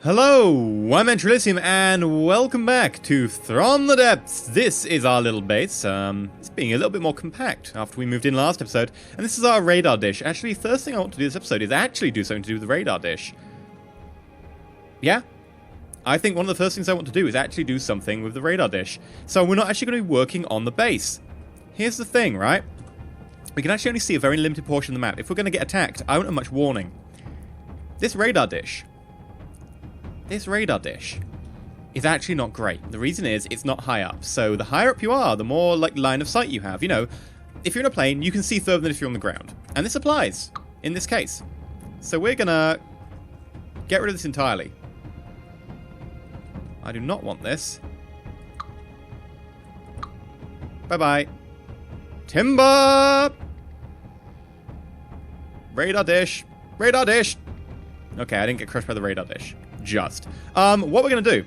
Hello, I'm EnterElysium, and welcome back to From the Depths. This is our little base. It's being a little bit more compact after we moved in last episode, and this is our radar dish. Actually, first thing I want to do this episode is actually do something to do with the radar dish. Yeah, I think one of the first things I want to do is actually do something with the radar dish. So we're not actually going to be working on the base. Here's the thing, right? We can actually only see a very limited portion of the map. If we're going to get attacked, I won't have much warning. This radar dish is actually not great. The reason is it's not high up. So the higher up you are, the more like line of sight you have. You know, if you're in a plane, you can see further than if you're on the ground. And this applies in this case. So we're gonna get rid of this entirely. I do not want this. Bye-bye. Timber! Radar dish. Radar dish! Okay, I didn't get crushed by the radar dish. Just. What we're going to do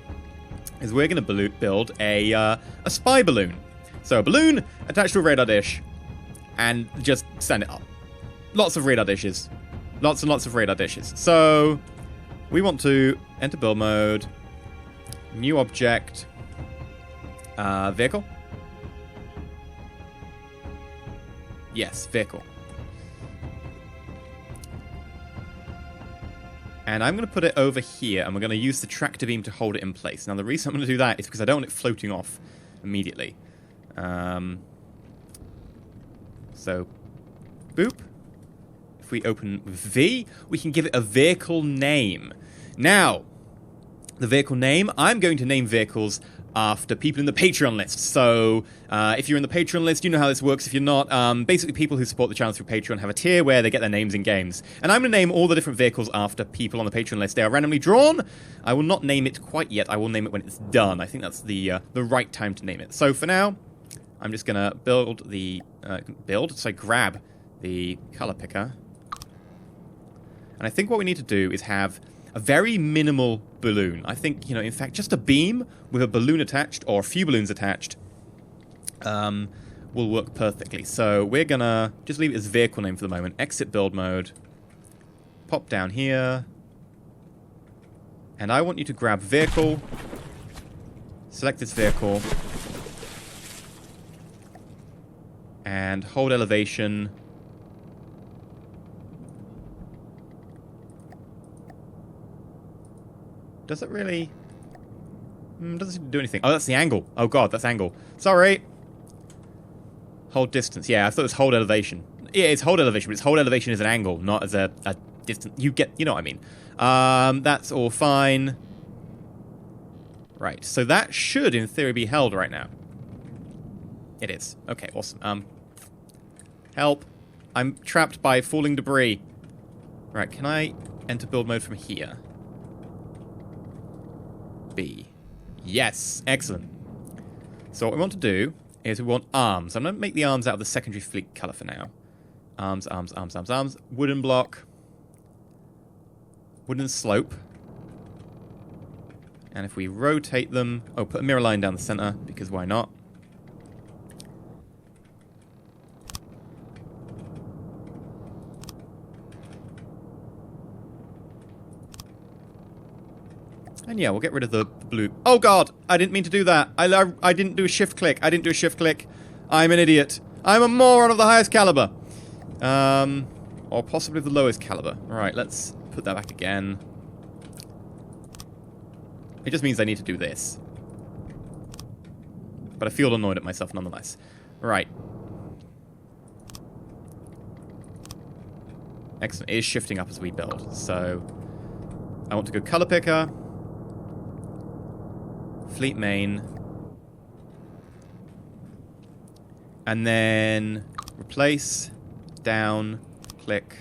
is we're going to build a spy balloon. So a balloon attached to a radar dish and just stand it up. Lots of radar dishes. Lots and lots of radar dishes. So we want to enter build mode, new object, vehicle. Yes, vehicle. And I'm going to put it over here, and we're going to use the tractor beam to hold it in place. Now, the reason I'm going to do that is because I don't want it floating off immediately. So, boop. If we open V, we can give it a vehicle name. Now, the vehicle name, I'm going to name vehicles after people in the Patreon list. So, if you're in the Patreon list, you know how this works. If you're not, basically people who support the channel through Patreon have a tier where they get their names in games. And I'm going to name all the different vehicles after people on the Patreon list. They are randomly drawn. I will not name it quite yet. I will name it when it's done. I think that's the right time to name it. So for now, I'm just going to grab the color picker. And I think what we need to do is have a very minimal balloon. I think, in fact, just a beam with a balloon attached, or a few balloons attached, will work perfectly. So we're going to just leave it as vehicle name for the moment. Exit build mode. Pop down here. And I want you to grab vehicle. Select this vehicle. And hold elevation. Does it really? Doesn't do anything. Oh, that's the angle. Oh god, that's angle. Sorry. Hold distance. Yeah, I thought it was hold elevation. Yeah, it's hold elevation, but it's hold elevation as an angle, not as a distance. You know what I mean. That's all fine. Right, so that should, in theory, be held right now. It is. Okay, awesome. Help. I'm trapped by falling debris. Right, can I enter build mode from here? B. Yes, excellent. So what we want to do is we want arms. I'm going to make the arms out of the secondary fleet color for now. Arms, arms, arms, arms, arms. Wooden block. Wooden slope. And if we rotate them... Oh, put a mirror line down the center, because why not? And yeah, we'll get rid of the blue. Oh god, I didn't mean to do that. I didn't do a shift click. I'm an idiot. I'm a moron of the highest caliber. Or possibly the lowest caliber. Alright, let's put that back again. It just means I need to do this. But I feel annoyed at myself nonetheless. Right. Excellent. It is shifting up as we build. So, I want to go color picker. Fleet main. And then replace, down, click.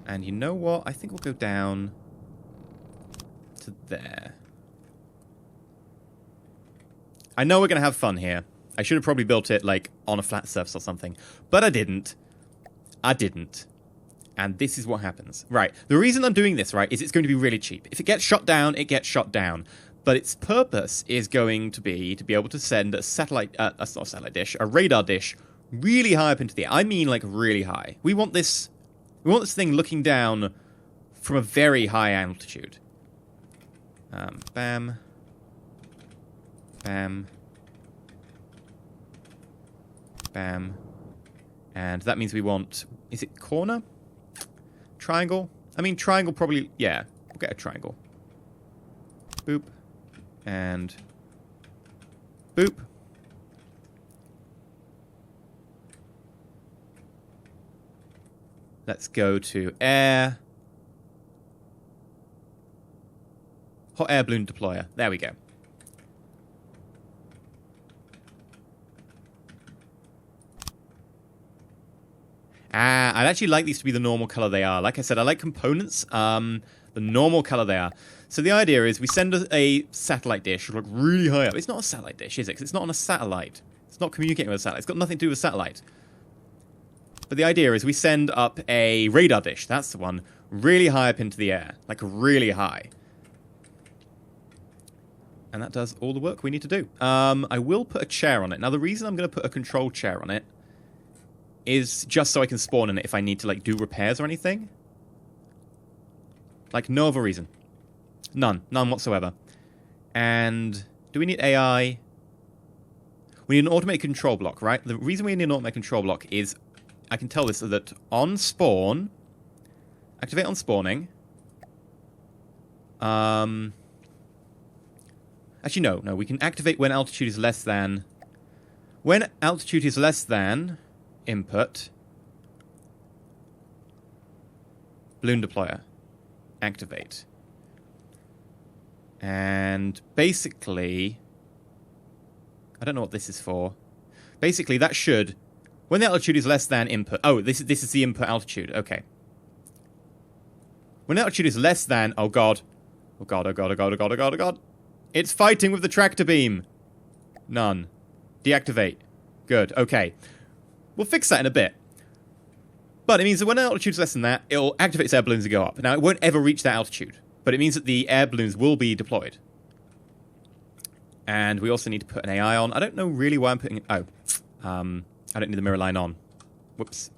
And you know what? I think we'll go down to there. I know we're going to have fun here. I should have probably built it like on a flat surface or something. But I didn't. And this is what happens. Right. The reason I'm doing this, right, is it's going to be really cheap. If it gets shot down, it gets shot down. But its purpose is going to be able to send a satellite, not a satellite dish, a radar dish, really high up into the air. I mean, like, really high. We want this thing looking down from a very high altitude. Bam. Bam. Bam. And that means we want... Is it corner? Triangle? I mean, triangle probably... Yeah, we'll get a triangle. Boop. And... Boop. Let's go to air. Hot air balloon deployer. There we go. I'd actually like these to be the normal color they are. Like I said, I like components, the normal color they are. So the idea is we send a satellite dish, look really high up. It's not a satellite dish, is it? 'Cause it's not on a satellite. It's not communicating with a satellite. It's got nothing to do with a satellite. But the idea is we send up a radar dish, that's the one, really high up into the air. Like really high. And that does all the work we need to do. I will put a chair on it. Now the reason I'm going to put a control chair on it is just so I can spawn in it if I need to, like, do repairs or anything. Like, no other reason. None. None whatsoever. And do we need AI? We need an automated control block, right? The reason we need an automated control block is, I can tell this, that on spawn, activate on spawning. Actually, no, we can activate when altitude is less than... When altitude is less than... Input. Balloon deployer. Activate. And basically... I don't know what this is for. Basically, that should... When the altitude is less than input... Oh, this is the input altitude. Okay. When the altitude is less than... Oh, God. Oh, God, oh, God, oh, God, oh, God, oh, God, oh, God. It's fighting with the tractor beam. None. Deactivate. Good. Okay. We'll fix that in a bit. But it means that when altitude is less than that, it'll activate its air balloons and go up. Now, it won't ever reach that altitude. But it means that the air balloons will be deployed. And we also need to put an AI on. I don't know really why I'm putting... Oh. I don't need the mirror line on. Whoops.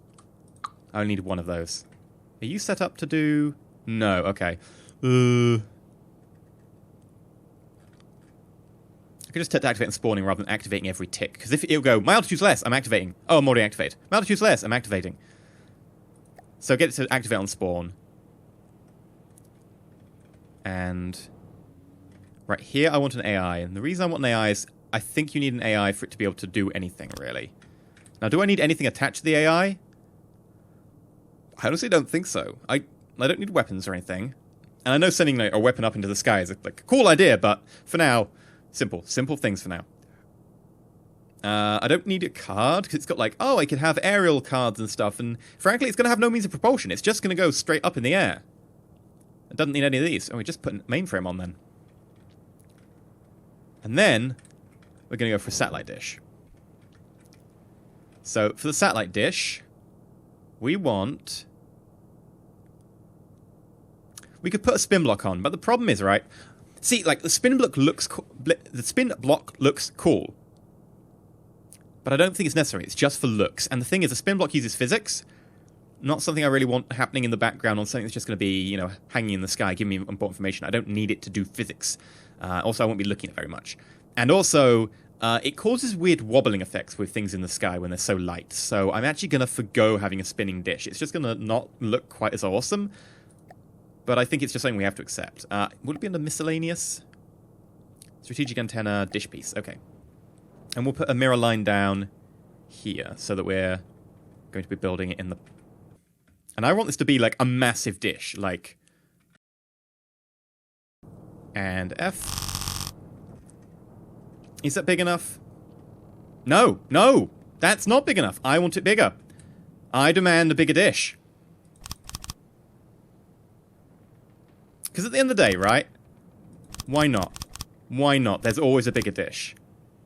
I only need one of those. Are you set up to do... No. Okay. I could just tap to activate and spawning rather than activating every tick. Because if it'll go, my altitude's less, I'm activating. Oh, I'm already activated. My altitude's less, I'm activating. So get it to activate on spawn. And right here I want an AI. And the reason I want an AI is I think you need an AI for it to be able to do anything, really. Now, do I need anything attached to the AI? I honestly don't think so. I don't need weapons or anything. And I know sending a weapon up into the sky is a cool idea, but for now... Simple things for now. I don't need a card, because it's got like, oh, I can have aerial cards and stuff, and frankly, it's going to have no means of propulsion. It's just going to go straight up in the air. It doesn't need any of these. Oh, we just put a mainframe on then. And then, we're going to go for a satellite dish. So, for the satellite dish, we want... We could put a spin block on, but the problem is, right... See, like, the spin block looks cool. But I don't think it's necessary. It's just for looks. And the thing is, the spin block uses physics. Not something I really want happening in the background on something that's just going to be, you know, hanging in the sky, giving me important information. I don't need it to do physics. Also, I won't be looking at it very much. And also, it causes weird wobbling effects with things in the sky when they're so light. So I'm actually going to forgo having a spinning dish. It's just going to not look quite as awesome. But I think it's just something we have to accept. Would it be under miscellaneous? Strategic antenna, dish piece. Okay. And we'll put a mirror line down here so that we're going to be building it in the... And I want this to be like a massive dish. Like... And F. Is that big enough? No. No! That's not big enough. I want it bigger. I demand a bigger dish. Because at the end of the day, right? Why not? Why not? There's always a bigger dish.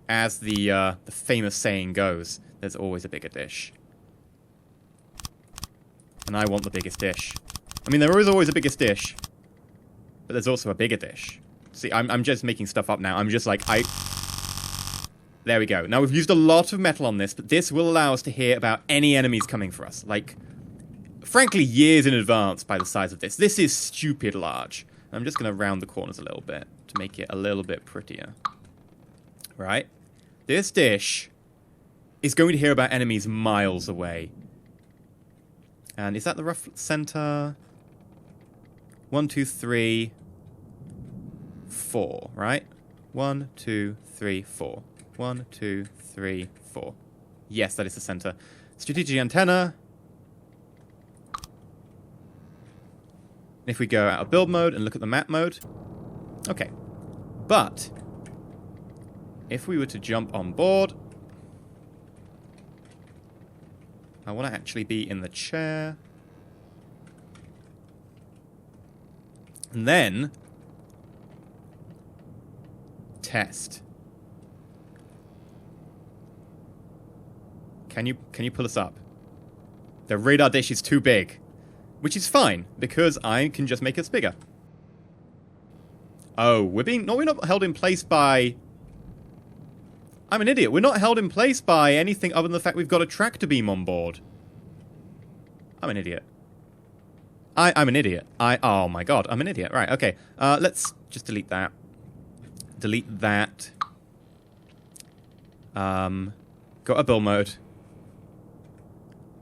As the famous saying goes, there's always a bigger dish. And I want the biggest dish. I mean, there is always a biggest dish. But there's also a bigger dish. See, I'm just making stuff up now. I'm just like, There we go. Now, we've used a lot of metal on this, but this will allow us to hear about any enemies coming for us. Like... Frankly, years in advance by the size of this. This is stupid large. I'm just going to round the corners a little bit to make it a little bit prettier. Right? This dish is going to hear about enemies miles away. And is that the rough center? 1, 2, 3, 4, right? 1, 2, 3, 4. 1, 2, 3, 4. Yes, that is the center. Strategic antenna. If we go out of build mode and look at the map mode. Okay. But if we were to jump on board, I want to actually be in the chair. And then test. Can you pull us up? The radar dish is too big. Which is fine, because I can just make us bigger. Oh, we're not held in place by... I'm an idiot. We're not held in place by anything other than the fact we've got a tractor beam on board. I'm an idiot. I'm an idiot. Oh my god, I'm an idiot. Right, okay. Let's just delete that. Delete that. Go to build mode.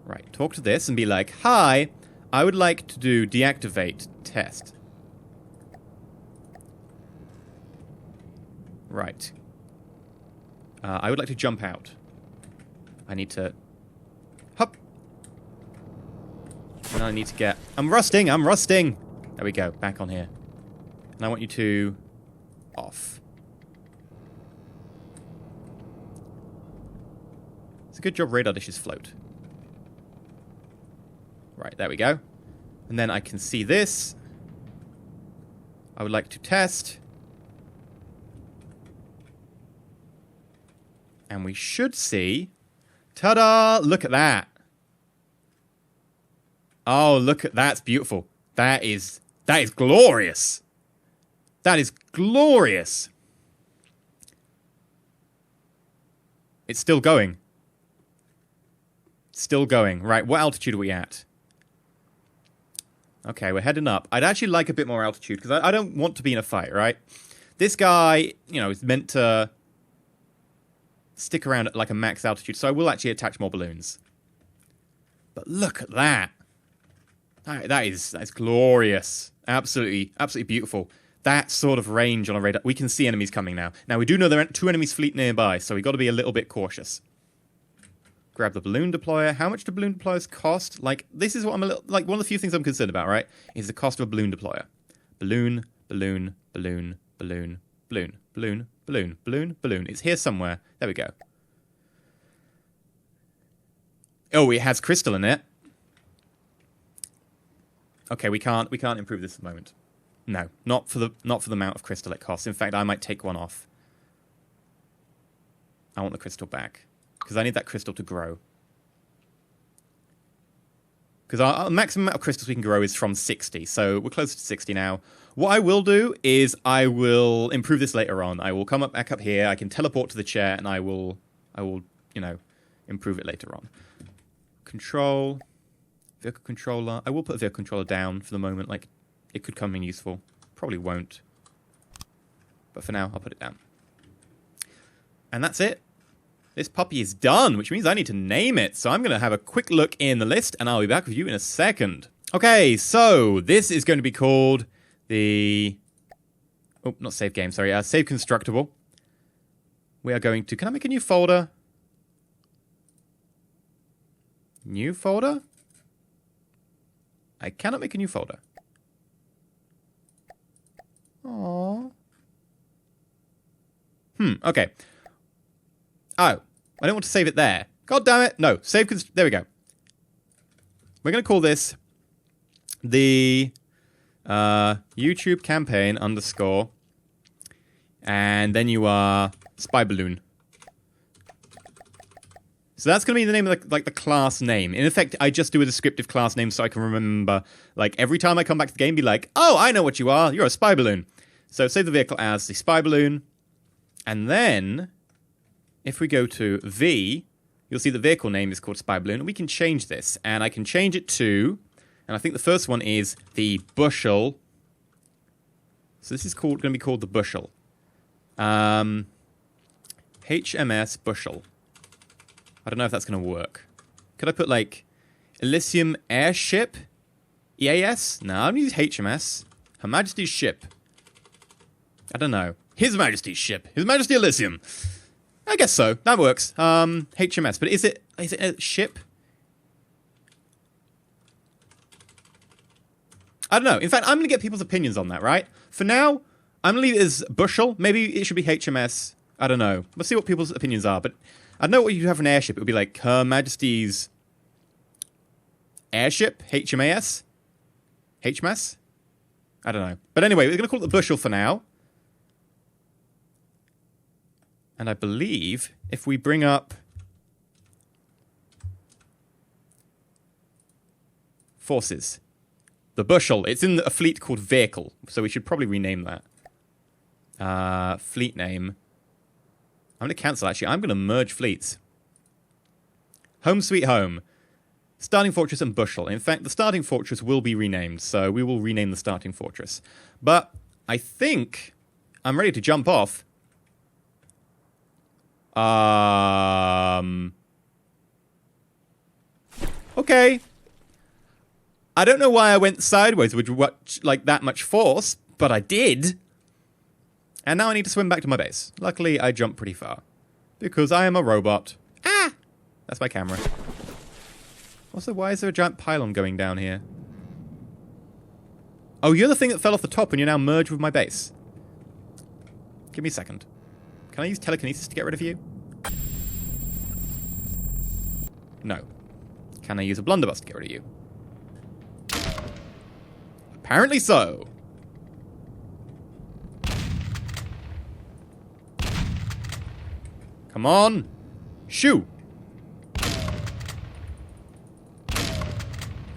Right, talk to this and be like, hi, I would like to do deactivate test. Right. I would like to jump out. I need to... Hop! And I need to get... I'm rusting! There we go, back on here. And I want you to... off. It's a good job radar dishes float. Right, there we go. And then I can see this. I would like to test. And we should see... Ta-da! Look at that. Oh, look at that's beautiful. That is glorious. That is glorious. It's still going. Still going. Right, what altitude are we at? Okay, we're heading up. I'd actually like a bit more altitude, because I don't want to be in a fight, right? This guy, you know, is meant to stick around at like a max altitude, so I will actually attach more balloons. But look at that. That is glorious. Absolutely beautiful. That sort of range on a radar. We can see enemies coming now. Now, we do know there are 2 enemies fleet nearby, so we've got to be a little bit cautious. Grab the balloon deployer. How much do balloon deployers cost? Like, this is what I'm a little... Like, one of the few things I'm concerned about, right? Is the cost of a balloon deployer. Balloon, balloon, balloon, balloon, balloon, balloon, balloon, balloon, balloon. It's here somewhere. There we go. Oh, it has crystal in it. Okay, we can't improve this at the moment. No, not for the amount of crystal it costs. In fact, I might take one off. I want the crystal back. Because I need that crystal to grow. Because our maximum amount of crystals we can grow is from 60. So we're close to 60 now. What I will do is I will improve this later on. I will come up back up here. I can teleport to the chair and I will, you know, improve it later on. Control. Vehicle controller. I will put a vehicle controller down for the moment. Like, it could come in useful. Probably won't. But for now, I'll put it down. And that's it. This puppy is done, which means I need to name it. So I'm going to have a quick look in the list, and I'll be back with you in a second. Okay, so this is going to be called the... Oh, not save game, sorry. Save constructible. We are going to... Can I make a new folder? New folder? I cannot make a new folder. Aww. Okay. Oh, I don't want to save it there. God damn it. No, save... There we go. We're going to call this the YouTube campaign _ and then you are Spy Balloon. So that's going to be the name of the class name. In effect, I just do a descriptive class name so I can remember, like, every time I come back to the game, be like, oh, I know what you are. You're a Spy Balloon. So save the vehicle as the Spy Balloon. And then, if we go to V, you'll see the vehicle name is called Spy Balloon. And we can change this. And I can change it to, and I think the first one is the Bushel So this is going to be called the bushel. HMS bushel. I don't know if that's going to work. Could I put, like, Elysium airship? EAS? No, I'm going to use HMS. Her Majesty's ship. I don't know. His Majesty's ship. His Majesty Elysium. I guess so. That works. HMS. But is it a ship? I don't know. In fact, I'm going to get people's opinions on that, right? For now, I'm going to leave it as bushel. Maybe it should be HMS. I don't know. Let's see what people's opinions are. But I know what you'd have for an airship. It would be like Her Majesty's airship? HMAS? HMS? I don't know. But anyway, we're going to call it the bushel for now. And I believe if we bring up forces, the bushel, it's in a fleet called vehicle, so we should probably rename that. Fleet name. I'm going to cancel, actually. I'm going to merge fleets. Home sweet home. Starting fortress and bushel. In fact, the starting fortress will be renamed, so we will rename the starting fortress. But I think I'm ready to jump off. Okay. I don't know why I went sideways with like that much force, but I did. And now I need to swim back to my base. Luckily, I jumped pretty far. Because I am a robot. Ah! That's my camera. Also, why is there a giant pylon going down here? Oh, you're the thing that fell off the top and you're now merged with my base. Give me a second. Can I use telekinesis to get rid of you? No. Can I use a blunderbuss to get rid of you? Apparently so. Come on. Shoo.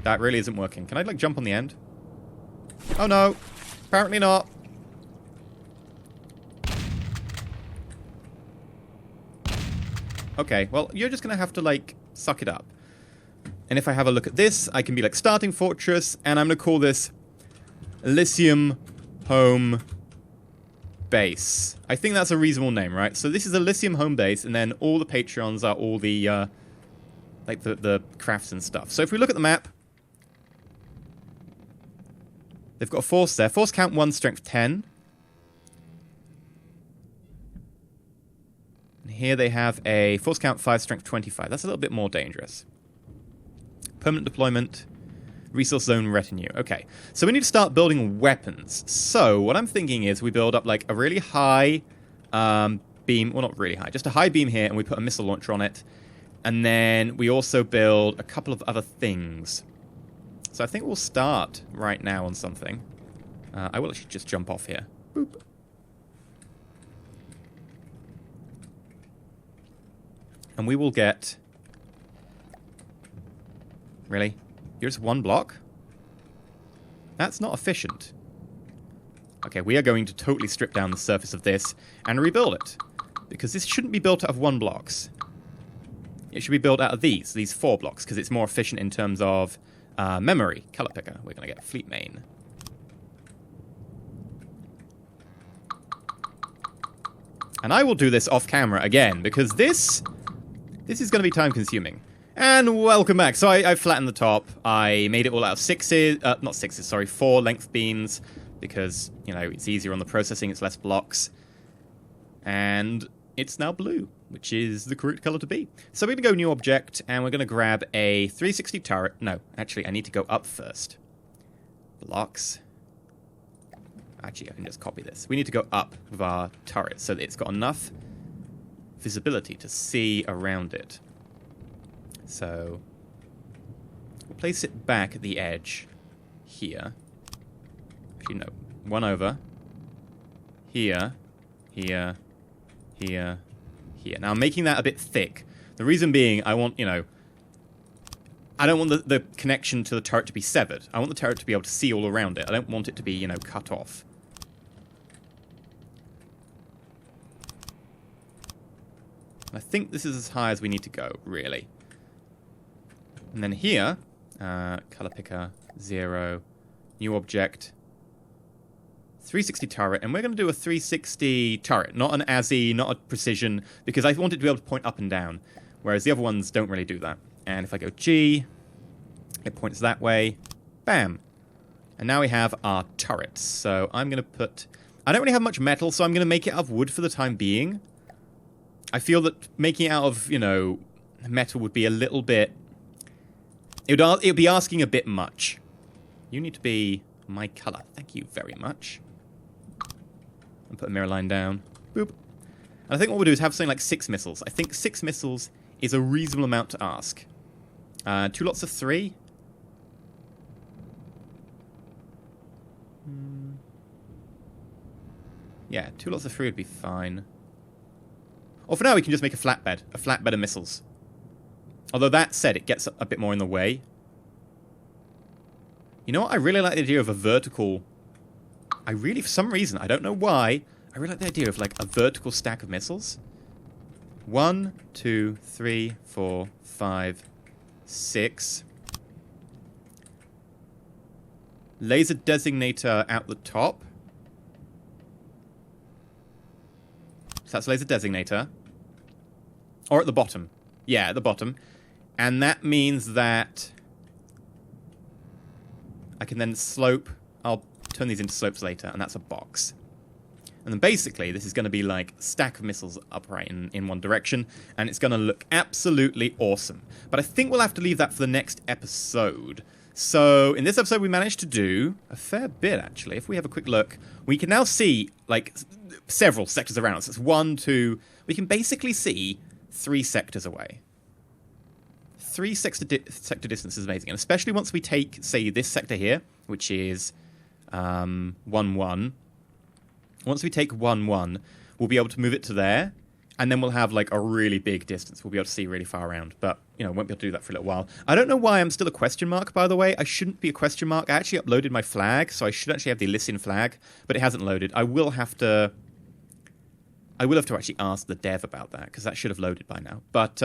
That really isn't working. Can I, like, jump on the end? Oh, no. Apparently not. Okay, well, you're just going to have to, like, suck it up. And if I have a look at this, I can be like starting fortress, and I'm going to call this Elysium Home Base. I think that's a reasonable name, right? So this is Elysium Home Base, and then all the Patreons are all the, like, the crafts and stuff. So if we look at the map, they've got a force there. Force count 1, strength 10. And here they have a force count 5, strength 25. That's a little bit more dangerous. Permanent deployment, resource zone retinue. Okay, so we need to start building weapons. So what I'm thinking is we build up like a really high beam, well, not really high, just a high beam here, and we put a missile launcher on it. And then we also build a couple of other things. So I think we'll start right now on something. I will actually just jump off here. Boop. And we will get... Really? You're just one block? That's not efficient. Okay, we are going to totally strip down the surface of this and rebuild it. Because this shouldn't be built out of 1 blocks. It should be built out of these 4 blocks, because it's more efficient in terms of memory. Color picker. We're going to get fleet main. And I will do this off camera again, because this is going to be time consuming. And welcome back. So I flattened the top. I made it all out of 4 length beams, because, you know, it's easier on the processing, it's less blocks. And it's now blue, which is the correct color to be. So we're going to go new object, and we're going to grab a 360 turret. No, actually, I need to go up first. Blocks. Actually, I can just copy this. We need to go up with our turret so that it's got enough visibility to see around it. So we'll place it back at the edge here. Actually, no. One over. Here. Here. Here. Here. Now, I'm making that a bit thick. The reason being, I want, you know... I don't want the connection to the turret to be severed. I want the turret to be able to see all around it. I don't want it to be, you know, cut off. I think this is as high as we need to go, really. And then here, color picker, 0, new object. 360 turret, and we're going to do a 360 turret, not an ASI, not a precision, because I want it to be able to point up and down, whereas the other ones don't really do that. And if I go G, it points that way. Bam. And now we have our turret. So I'm going to put... I don't really have much metal, so I'm going to make it out of wood for the time being. I feel that making it out of, you know, metal would be a little bit... It would be asking a bit much. You need to be my color. Thank you very much. And put a mirror line down. Boop. And I think what we'll do is have something like 6 missiles. I think 6 missiles is a reasonable amount to ask. 2 lots of 3. Yeah, 2 lots of 3 would be fine. Or for now, we can just make a flatbed of missiles. Although that said, it gets a bit more in the way. You know what? I really like the idea of a vertical... for some reason, I don't know why, I really like the idea of like a vertical stack of missiles. 1, 2, 3, 4, 5, 6. Laser designator out the top. So that's laser designator. Or at the bottom. Yeah, at the bottom. And that means that I can then slope. I'll turn these into slopes later, and that's a box. And then basically, this is going to be like a stack of missiles upright in one direction, and it's going to look absolutely awesome. But I think we'll have to leave that for the next episode. So in this episode, we managed to do a fair bit, actually. If we have a quick look, we can now see like several sectors around us. It's 1, 2. We can basically see 3 sectors away. 3 sector distance is amazing, and especially once we take, say, this sector here, which is 1, 1. Once we take 1, 1, we'll be able to move it to there, and then we'll have like a really big distance. We'll be able to see really far around, but you know, won't be able to do that for a little while. I don't know why I'm still a question mark, by the way. I shouldn't be a question mark. I actually uploaded my flag, so I should actually have the Elysian flag, but it hasn't loaded. I will have to actually ask the dev about that, because that should have loaded by now. But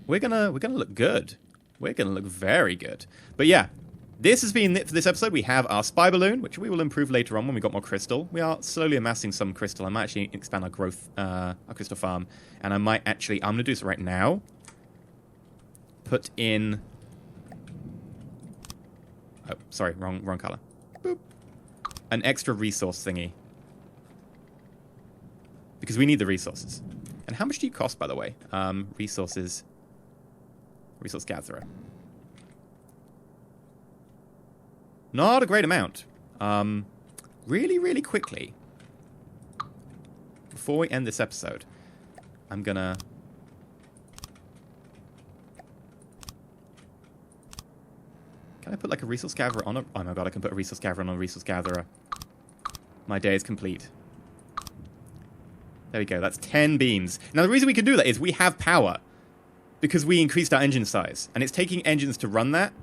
we're gonna look good. We're gonna look very good. But yeah, this has been it for this episode. We have our spy balloon, which we will improve later on when we got more crystal. We are slowly amassing some crystal. I might actually expand our growth, our crystal farm, and I might actually, I'm gonna do this right now. Put in. Oh, sorry, wrong color. Boop. An extra resource thingy. Because we need the resources. And how much do you cost, by the way? Resources. Resource gatherer. Not a great amount. Really, really quickly. Before we end this episode, I'm gonna... Can I put like a resource gatherer on a... Oh my god, I can put a resource gatherer on a resource gatherer. My day is complete. There we go, that's 10 beams. Now the reason we can do that is we have power. Because we increased our engine size. And it's taking engines to run that.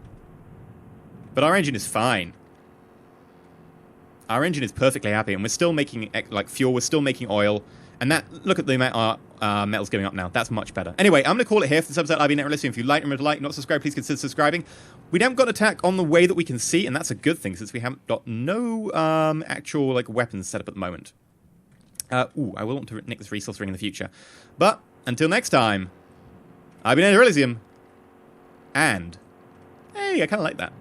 But our engine is fine. Our engine is perfectly happy. And we're still making like fuel, we're still making oil. And that, look at the amount our metal's going up now. That's much better. Anyway, I'm going to call it here for this episode. I've been EnterElysium. If you like, remember to like, not subscribe, please consider subscribing. We haven't got an attack on the way that we can see, and that's a good thing, since we haven't got no actual like weapons set up at the moment. I will want to nick this resource ring in the future. But, until next time, I've been EnterElysium. And, hey, I kind of like that.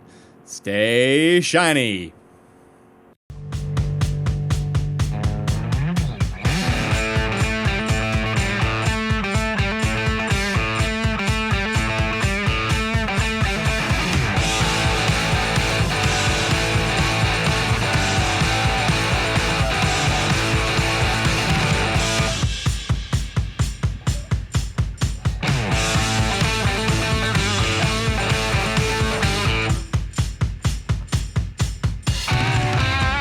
Stay shiny.